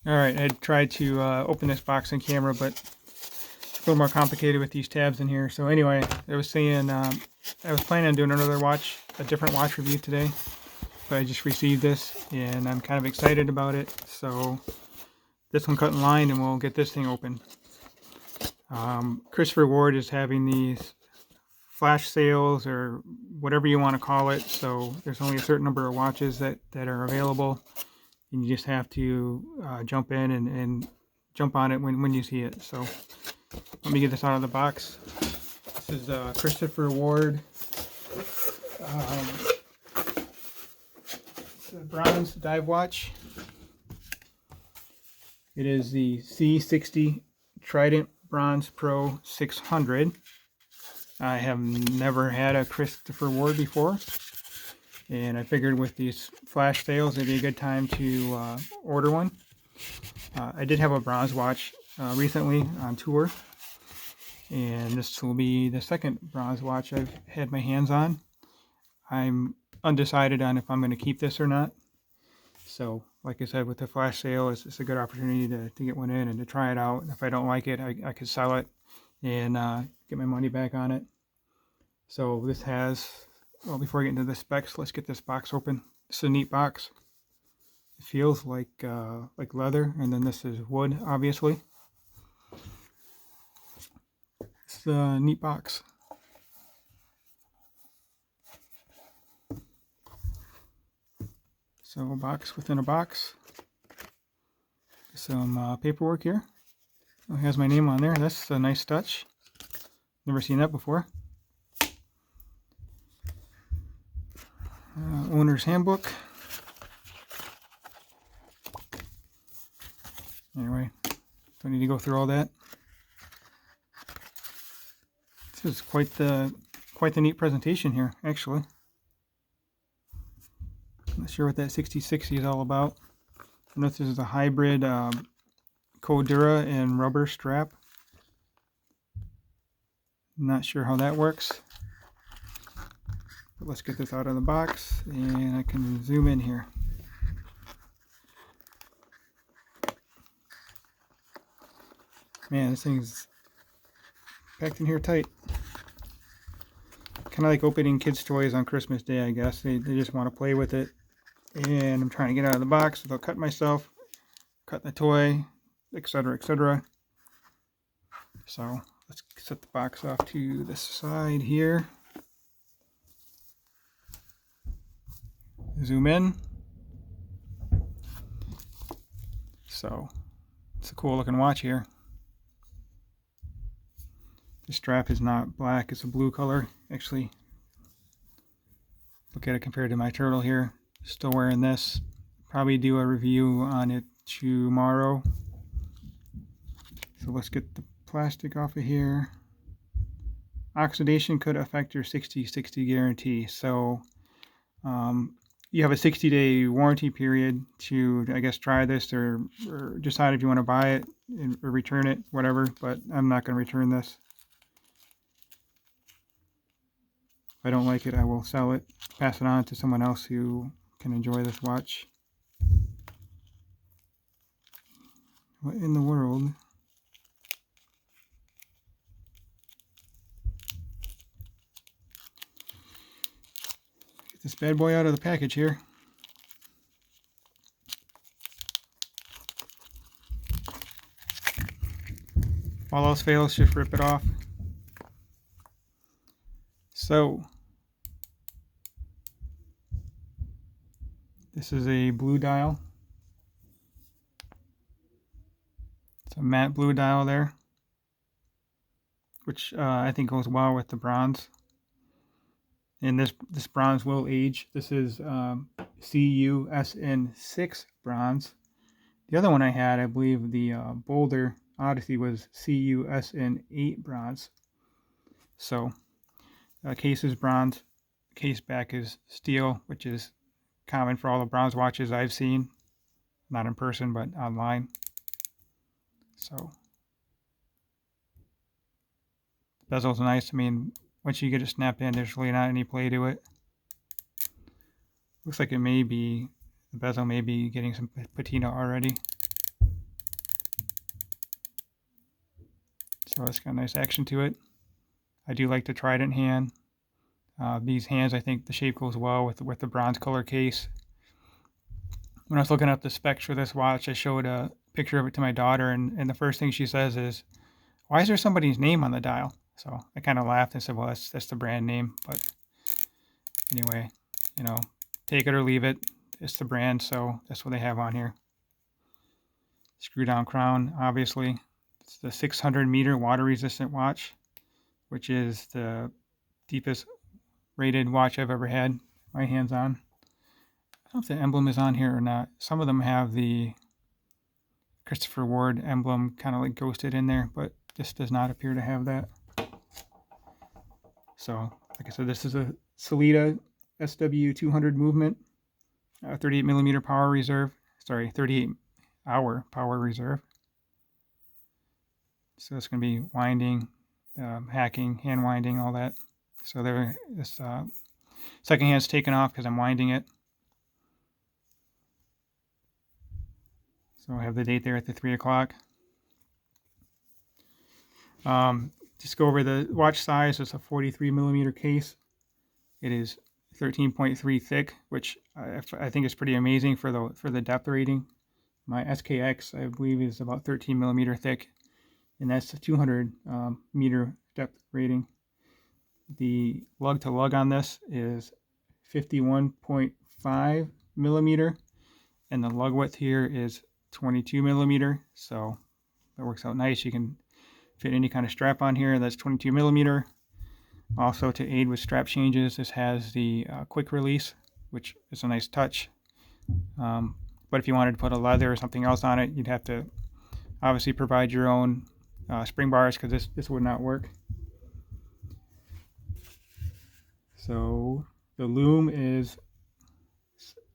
Alright, I tried to open this box on camera, but it's a little more complicated with these tabs in here. So anyway, I was saying I was planning on doing a different watch review today, but I just received this and I'm kind of excited about it. So this one cut in line and we'll get this thing open. Christopher Ward is having these flash sales or whatever you want to call it. So there's only a certain number of watches that are available. And you just have to jump in and jump on it when you see it. So let me get this out of the box. This is Christopher Ward. It's a bronze dive watch. It is the C60 Trident Bronze Pro 600. I have never had a Christopher Ward before. And I figured with these flash sales, it'd be a good time to order one. I did have a bronze watch recently on tour, and this will be the second bronze watch I've had my hands on. I'm undecided on if I'm going to keep this or not. So, like I said, with the flash sale, it's a good opportunity to get one in and to try it out. And if I don't like it, I could sell it and get my money back on it. So this has... Well, before I get into the specs, let's get this box open. It's a neat box. It feels like leather, and then this is wood, obviously. It's a neat box. So a box within a box. Some paperwork here. Oh, it has my name on there. That's a nice touch. Never seen that before. Owner's handbook. Anyway, don't need to go through all that. This is quite the neat presentation here, actually. Not sure what that 6060 is all about. I know this is a hybrid Cordura and rubber strap. Not sure how that works. But let's get this out of the box and I can zoom in here. Man, this thing's packed in here tight. Kind of like opening kids' toys on Christmas Day, I guess. They just want to play with it. And I'm trying to get out of the box without cutting myself, cut the toy, etc., etc. So let's set the box off to the side here. Zoom in. So it's a cool looking watch here. The strap is not black, it's a blue color. Actually, look at it compared to my turtle here. Still wearing this. Probably do a review on it tomorrow. So let's get the plastic off of here. Oxidation could affect your 60/60 guarantee. So you have a 60-day warranty period to, I guess, try this or decide if you want to buy it or return it, whatever. But I'm not going to return this. If I don't like it, I will sell it, pass it on to someone else who can enjoy this watch. What in the world? Get this bad boy out of the package here. If all else fails, just rip it off. So, this is a blue dial. It's a matte blue dial there, which I think goes well with the bronze. And this bronze will age. This is CUSN6 bronze. The other one I had, I believe the Boulder Odyssey, was CUSN8 bronze. So, case is bronze, case back is steel, which is common for all the bronze watches I've seen. Not in person, but online. So, bezel's nice. I mean, once you get it snapped in, there's really not any play to it. Looks like it may be, the bezel may be getting some patina already. So it's got a nice action to it. I do like the Trident hand. These hands, I think the shape goes well with the bronze color case. When I was looking up the specs for this watch, I showed a picture of it to my daughter, and the first thing she says is, "Why is there somebody's name on the dial?" So I kind of laughed and said, "Well, that's the brand name." But anyway, you know, take it or leave it. It's the brand, so that's what they have on here. Screw down crown, obviously. It's the 600-meter water-resistant watch, which is the deepest rated watch I've ever had my hands on. I don't know if the emblem is on here or not. Some of them have the Christopher Ward emblem kind of like ghosted in there, but this does not appear to have that. So, like I said, this is a Sellita SW200 movement, 38 millimeter power reserve. Sorry, 38 hour power reserve. So it's going to be winding, hacking, hand winding, all that. So there, this second hand's taken off because I'm winding it. So I have the date there at the 3 o'clock. Just go over the watch size. It's a 43 millimeter case. It is 13.3 thick, which I think is pretty amazing for the depth rating. My SKX, I believe, is about 13 millimeter thick, and that's a 200 meter depth rating. The lug to lug on this is 51.5 millimeter, and the lug width here is 22 millimeter. So that works out nice. You can fit any kind of strap on here. That's 22 millimeter. Also, to aid with strap changes, this has the quick release, which is a nice touch. But if you wanted to put a leather or something else on it, you'd have to obviously provide your own spring bars, because this would not work. So the Lume is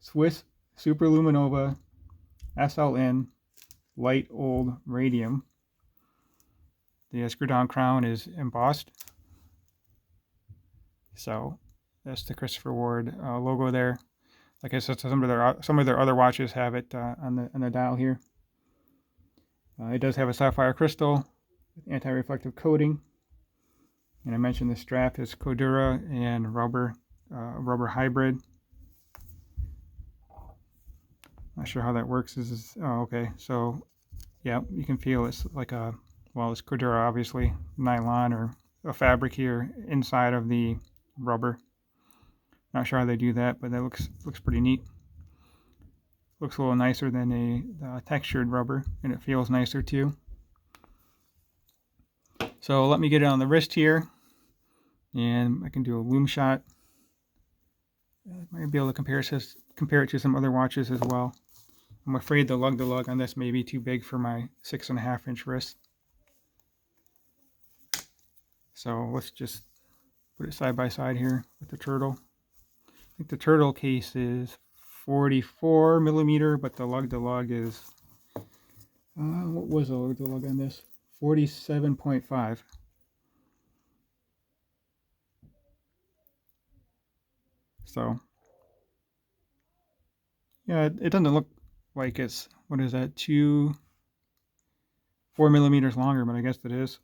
Swiss Super Luminova SLN Light Old Radium. The screw down crown is embossed. So that's the Christopher Ward logo there. Like I said, some of their other watches have it on the dial here. It does have a sapphire crystal with anti-reflective coating, and I mentioned the strap is Cordura and rubber hybrid. Not sure how that works. Oh, okay. So yeah, you can feel it's like it's Cordura, obviously, nylon or a fabric here inside of the rubber. Not sure how they do that, but that looks pretty neat. Looks a little nicer than a textured rubber, and it feels nicer too. So let me get it on the wrist here, and I can do a Lume shot. I might be able to compare it to some other watches as well. I'm afraid the lug on this may be too big for my 6.5-inch wrist. So let's just put it side by side here with the turtle. I think the turtle case is 44 millimeter, but the lug is, what was the lug on this? 47.5. So, yeah, it doesn't look like it's, what is that, 4 millimeters longer, but I guess it is.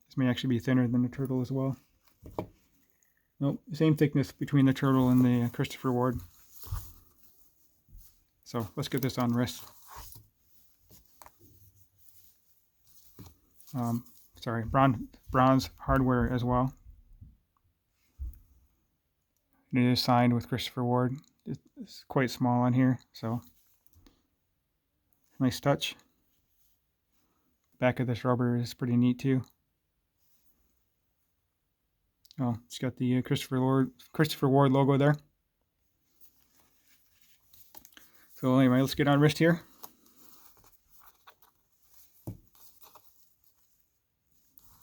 This may actually be thinner than the turtle as well. Nope, same thickness between the turtle and the Christopher Ward. So let's get this on wrist. Sorry, bronze hardware as well. It is signed with Christopher Ward. It's quite small on here, so nice touch. Back of this rubber is pretty neat too. Oh, it's got the Christopher Ward logo there. So anyway, let's get on wrist here.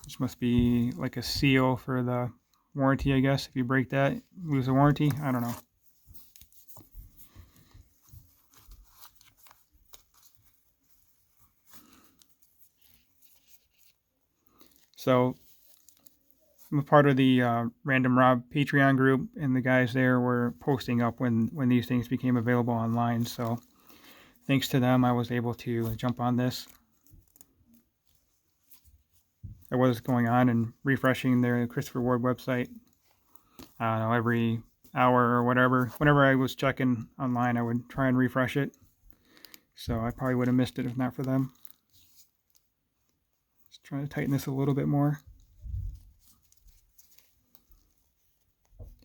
This must be like a seal for the warranty, I guess. If you break that, lose the warranty. I don't know. So I'm a part of the Random Rob Patreon group, and the guys there were posting up when these things became available online. So thanks to them, I was able to jump on this. I was going on and refreshing the Christopher Ward website. I don't know, every hour or whatever. Whenever I was checking online, I would try and refresh it. So I probably would have missed it if not for them. Just trying to tighten this a little bit more.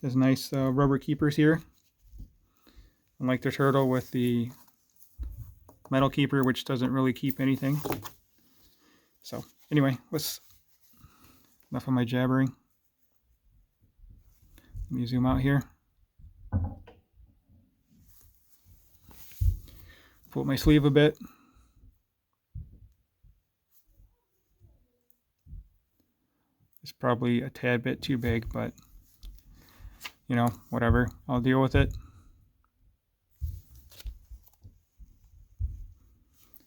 There's nice rubber keepers here. Unlike the turtle with the metal keeper, which doesn't really keep anything. So anyway, enough of my jabbering. Let me zoom out here. Pull up my sleeve a bit. It's probably a tad bit too big, but you know, whatever. I'll deal with it.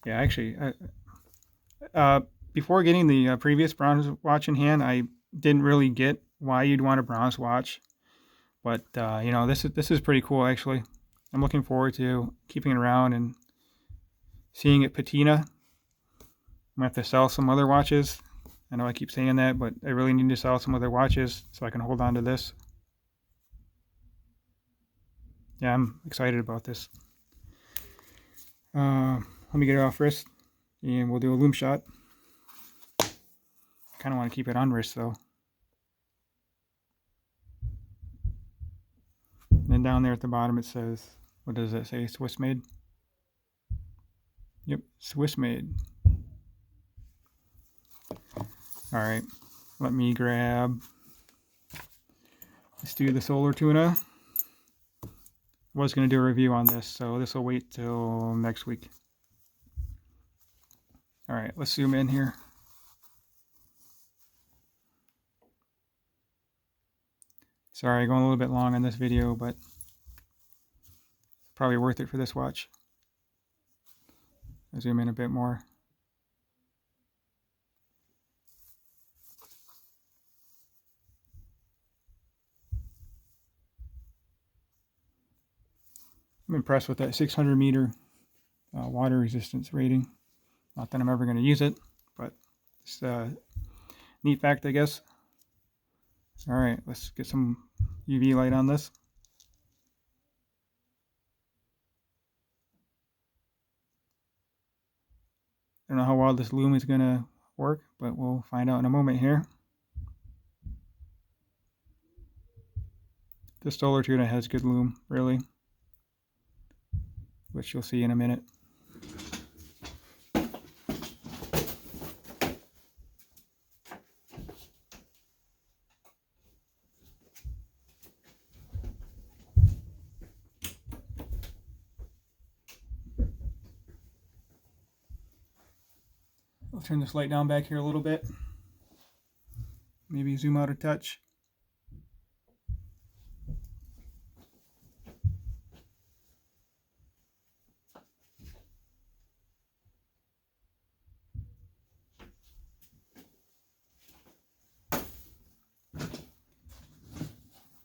Yeah, actually, before getting the previous bronze watch in hand, I didn't really get why you'd want a bronze watch. But you know, this is pretty cool actually. I'm looking forward to keeping it around and seeing it patina. I'm gonna have to sell some other watches. I know I keep saying that, but I really need to sell some other watches so I can hold on to this. Yeah, I'm excited about this. Let me get it off wrist and we'll do a Lume shot. Kind of want to keep it on wrist though. And then down there at the bottom it says, what does it say? Swiss made? Yep, Swiss made. Alright, let me grab, let's do the solar tuna. I was going to do a review on this, so this will wait till next week. Alright, let's zoom in here. Sorry, going a little bit long on this video, but probably worth it for this watch. I'll zoom in a bit more. I'm impressed with that 600 meter water resistance rating. Not that I'm ever going to use it, but it's a neat fact, I guess. Alright, let's get some UV light on this. I don't know how well this Lume is going to work, but we'll find out in a moment here. This solar tuna has good Lume, really, which you'll see in a minute. I'll turn this light down back here a little bit. Maybe zoom out a touch.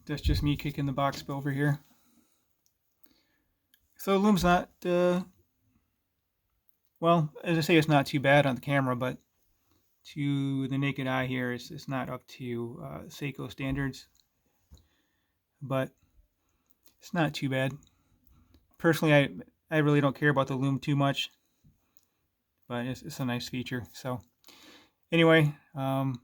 That's just me kicking the box over here. So Lume's not, well, as I say, it's not too bad on the camera, but to the naked eye here, it's not up to Seiko standards. But it's not too bad. Personally, I really don't care about the Lume too much, but it's a nice feature. So anyway, have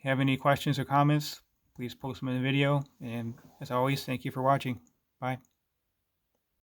any questions or comments, please post them in the video. And as always, thank you for watching. Bye.